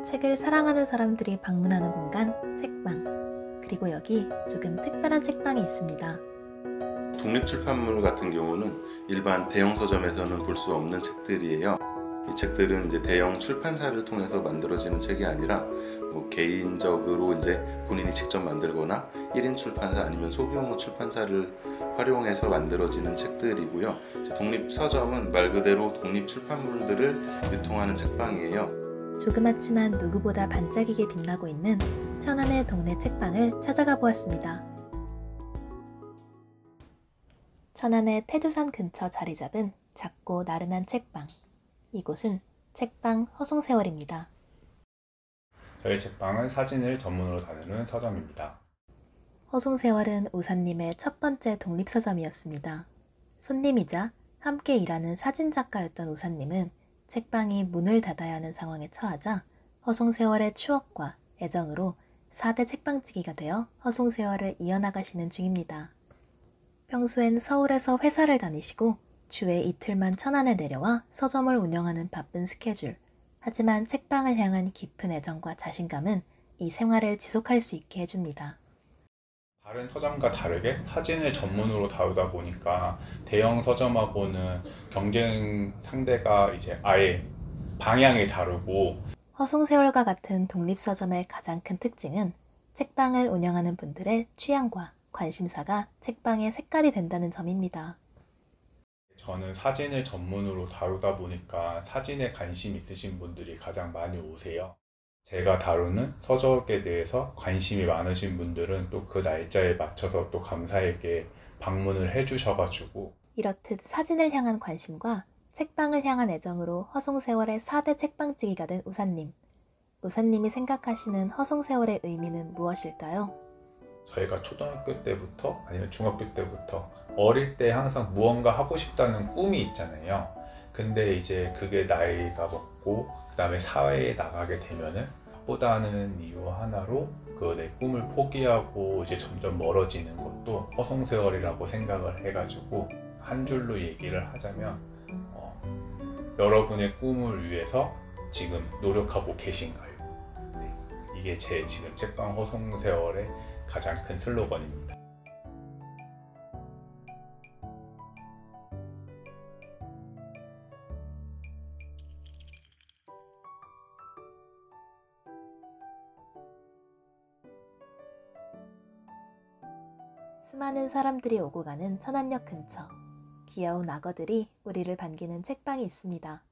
책을 사랑하는 사람들이 방문하는 공간, 책방. 그리고 여기 조금 특별한 책방이 있습니다. 독립출판물 같은 경우는 일반 대형 서점에서는 볼 수 없는 책들이에요. 이 책들은 이제 대형 출판사를 통해서 만들어지는 책이 아니라 개인적으로 이제 본인이 직접 만들거나 1인 출판사 아니면 소규모 출판사를 활용해서 만들어지는 책들이고요. 독립서점은 말 그대로 독립출판물들을 유통하는 책방이에요. 조그맣지만 누구보다 반짝이게 빛나고 있는 천안의 동네 책방을 찾아가 보았습니다. 천안의 태조산 근처 자리 잡은 작고 나른한 책방. 이곳은 책방 허송세월입니다. 저희 책방은 사진을 전문으로 다루는 서점입니다. 허송세월은 우사님의 첫 번째 독립서점이었습니다. 손님이자 함께 일하는 사진작가였던 우사님은 책방이 문을 닫아야 하는 상황에 처하자 허송세월의 추억과 애정으로 4대 책방지기가 되어 허송세월을 이어나가시는 중입니다. 평소엔 서울에서 회사를 다니시고 주에 이틀만 천안에 내려와 서점을 운영하는 바쁜 스케줄. 하지만 책방을 향한 깊은 애정과 자신감은 이 생활을 지속할 수 있게 해줍니다. 다른 서점과 다르게 사진을 전문으로 다루다 보니까 대형 서점하고는 경쟁 상대가 이제 아예 방향이 다르고, 허송세월과 같은 독립서점의 가장 큰 특징은 책방을 운영하는 분들의 취향과 관심사가 책방의 색깔이 된다는 점입니다. 저는 사진을 전문으로 다루다 보니까 사진에 관심 있으신 분들이 가장 많이 오세요. 제가 다루는 서적에 대해서 관심이 많으신 분들은 또 그 날짜에 맞춰서 또 감사하게 방문을 해주셔가지고, 이렇듯 사진을 향한 관심과 책방을 향한 애정으로 허송세월의 4대 책방지기가 된 우사님. 우사님이 생각하시는 허송세월의 의미는 무엇일까요? 저희가 초등학교 때부터 아니면 중학교 때부터 어릴 때 항상 무언가 하고 싶다는 꿈이 있잖아요. 근데 이제 그게 나이가 먹고 그 다음에 사회에 나가게 되면은 바쁘다는 이유 하나로 그 내 꿈을 포기하고 이제 점점 멀어지는 것도 허송세월이라고 생각을 해가지고 한 줄로 얘기를 하자면 여러분의 꿈을 위해서 지금 노력하고 계신가요? 네, 이게 제 지금 책방 허송세월의 가장 큰 슬로건입니다. 수많은 사람들이 오고 가는 천안역 근처. 귀여운 악어들이 우리를 반기는 책방이 있습니다.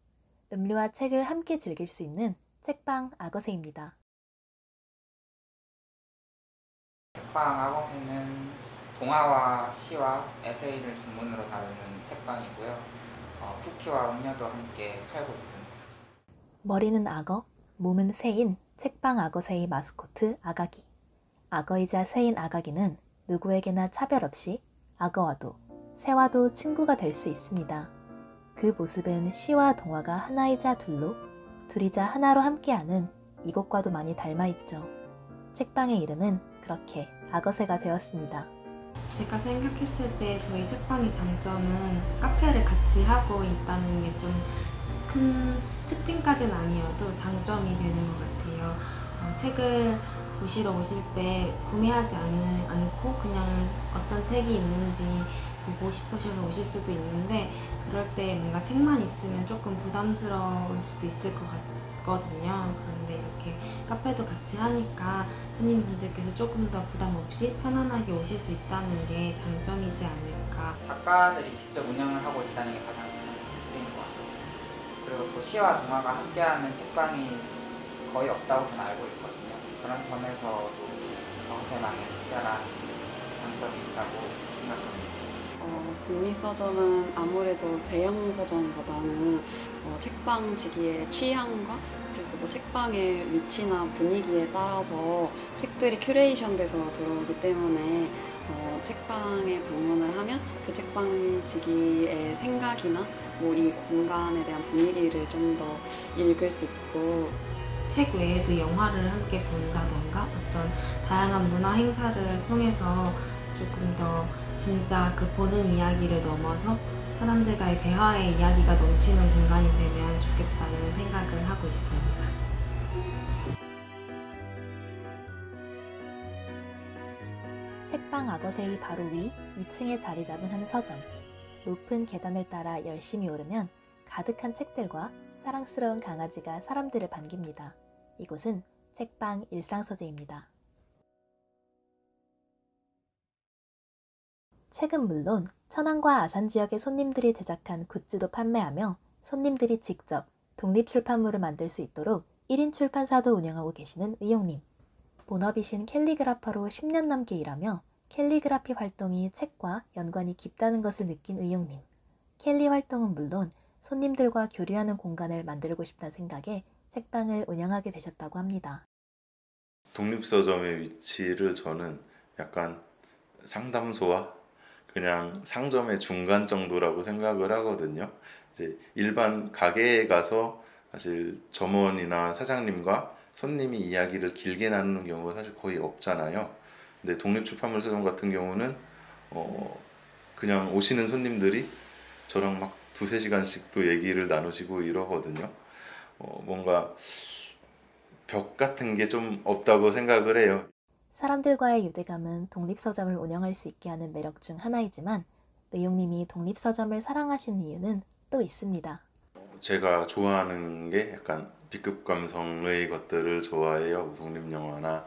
음료와 책을 함께 즐길 수 있는 책방 악어새입니다. 책방 악어새는 동화와 시와 에세이를 전문으로 다루는 책방이고요. 쿠키와 음료도 함께 팔고 있습니다. 머리는 악어, 몸은 새인 책방 악어새의 마스코트 아가기. 악어이자 새인 아가기는 누구에게나 차별 없이 악어와도 새와도 친구가 될 수 있습니다. 그 모습은 시와 동화가 하나이자 둘이자 하나로 함께하는 이곳과도 많이 닮아있죠. 책방의 이름은 그렇게 악어새가 되었습니다. 제가 생각했을 때 저희 책방의 장점은 카페를 같이 하고 있다는 게 좀 큰 특징까지는 아니어도 장점이 되는 것 같아요. 책을 보시러 오실 때 구매하지 않고 그냥 어떤 책이 있는지 보고 싶으셔서 오실 수도 있는데, 그럴 때 뭔가 책만 있으면 조금 부담스러울 수도 있을 것 같거든요. 그런데 이렇게 카페도 같이 하니까 손님분들께서 조금 더 부담 없이 편안하게 오실 수 있다는 게 장점이지 않을까. 작가들이 직접 운영을 하고 있다는 게 가장 큰 특징인 것 같아요. 그리고 또 시와 동화가 함께하는 책방이 거의 없다고 저는 알고 있거든요. 그런 점에서도 억새만의 특별한 장점이 있다고 생각합니다. 독립서점은 아무래도 대형 서점보다는 책방지기의 취향과 그리고 책방의 위치나 분위기에 따라서 책들이 큐레이션돼서 들어오기 때문에 책방에 방문을 하면 그 책방지기의 생각이나 이 공간에 대한 분위기를 좀 더 읽을 수 있고, 책 외에도 영화를 함께 본다던가 어떤 다양한 문화 행사를 통해서 조금 더 진짜 그 보는 이야기를 넘어서 사람들과의 대화의 이야기가 넘치는 공간이 되면 좋겠다는 생각을 하고 있습니다. 책방 악어새의 바로 위 2층에 자리 잡은 한 서점. 높은 계단을 따라 열심히 오르면 가득한 책들과 사랑스러운 강아지가 사람들을 반깁니다. 이곳은 책방 일상서재입니다. 책은 물론 천안과 아산 지역의 손님들이 제작한 굿즈도 판매하며 손님들이 직접 독립출판물을 만들 수 있도록 1인 출판사도 운영하고 계시는 의용님. 본업이신 캘리그라퍼로 10년 넘게 일하며 캘리그라피 활동이 책과 연관이 깊다는 것을 느낀 의용님. 캘리 활동은 물론 손님들과 교류하는 공간을 만들고 싶다는 생각에 책방을 운영하게 되셨다고 합니다. 독립서점의 위치를 저는 약간 상담소와 그냥 상점의 중간 정도라고 생각을 하거든요. 이제 일반 가게에 가서 사실 점원이나 사장님과 손님이 이야기를 길게 나누는 경우가 사실 거의 없잖아요. 근데 독립출판물 서점 같은 경우는 그냥 오시는 손님들이 저랑 막 2-3시간씩 또 얘기를 나누시고 이러거든요. 뭔가 벽 같은 게 좀 없다고 생각을 해요. 사람들과의 유대감은 독립서점을 운영할 수 있게 하는 매력 중 하나이지만 의용님이 독립서점을 사랑하시는 이유는 또 있습니다. 제가 좋아하는 게 약간 B급 감성의 것들을 좋아해요. 독립영화나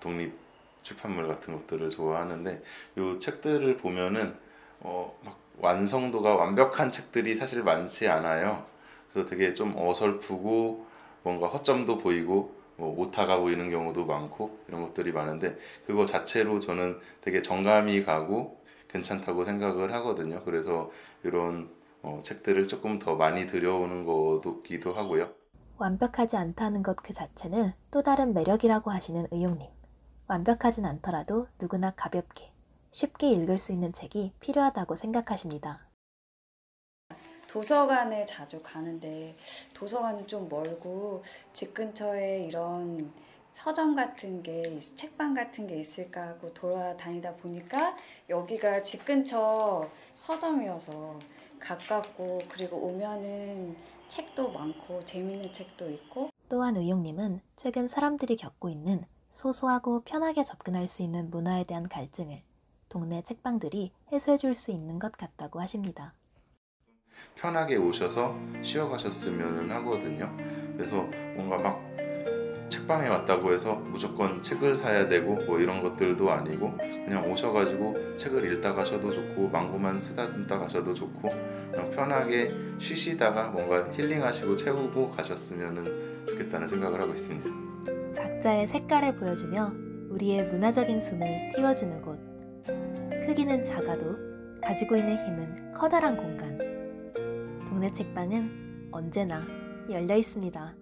독립출판물 같은 것들을 좋아하는데 이 책들을 보면은 막 완성도가 완벽한 책들이 사실 많지 않아요. 그래서 되게 좀 어설프고 뭔가 허점도 보이고 오타가 보이는 경우도 많고 이런 것들이 많은데 그거 자체로 저는 되게 정감이 가고 괜찮다고 생각을 하거든요. 그래서 이런 책들을 조금 더 많이 들여오는 거기도 하고요. 완벽하지 않다는 것 그 자체는 또 다른 매력이라고 하시는 의용님. 완벽하진 않더라도 누구나 가볍게, 쉽게 읽을 수 있는 책이 필요하다고 생각하십니다. 도서관을 자주 가는데 도서관은 좀 멀고 집 근처에 이런 서점 같은 게, 책방 같은 게 있을까 하고 돌아다니다 보니까 여기가 집 근처 서점이어서 가깝고 그리고 오면은 책도 많고 재밌는 책도 있고. 또한 의용님은 최근 사람들이 겪고 있는 소소하고 편하게 접근할 수 있는 문화에 대한 갈증을 동네 책방들이 해소해 줄 수 있는 것 같다고 하십니다. 편하게 오셔서 쉬어가셨으면 하거든요. 그래서 뭔가 막 책방에 왔다고 해서 무조건 책을 사야 되고 뭐 이런 것들도 아니고 그냥 오셔가지고 책을 읽다 가셔도 좋고 망고만 쓰다듬다 가셔도 좋고 그냥 편하게 쉬시다가 뭔가 힐링하시고 채우고 가셨으면 좋겠다는 생각을 하고 있습니다. 각자의 색깔을 보여주며 우리의 문화적인 숨을 틔워주는 곳. 크기는 작아도 가지고 있는 힘은 커다란 공간. 동네 책방은 언제나 열려 있습니다.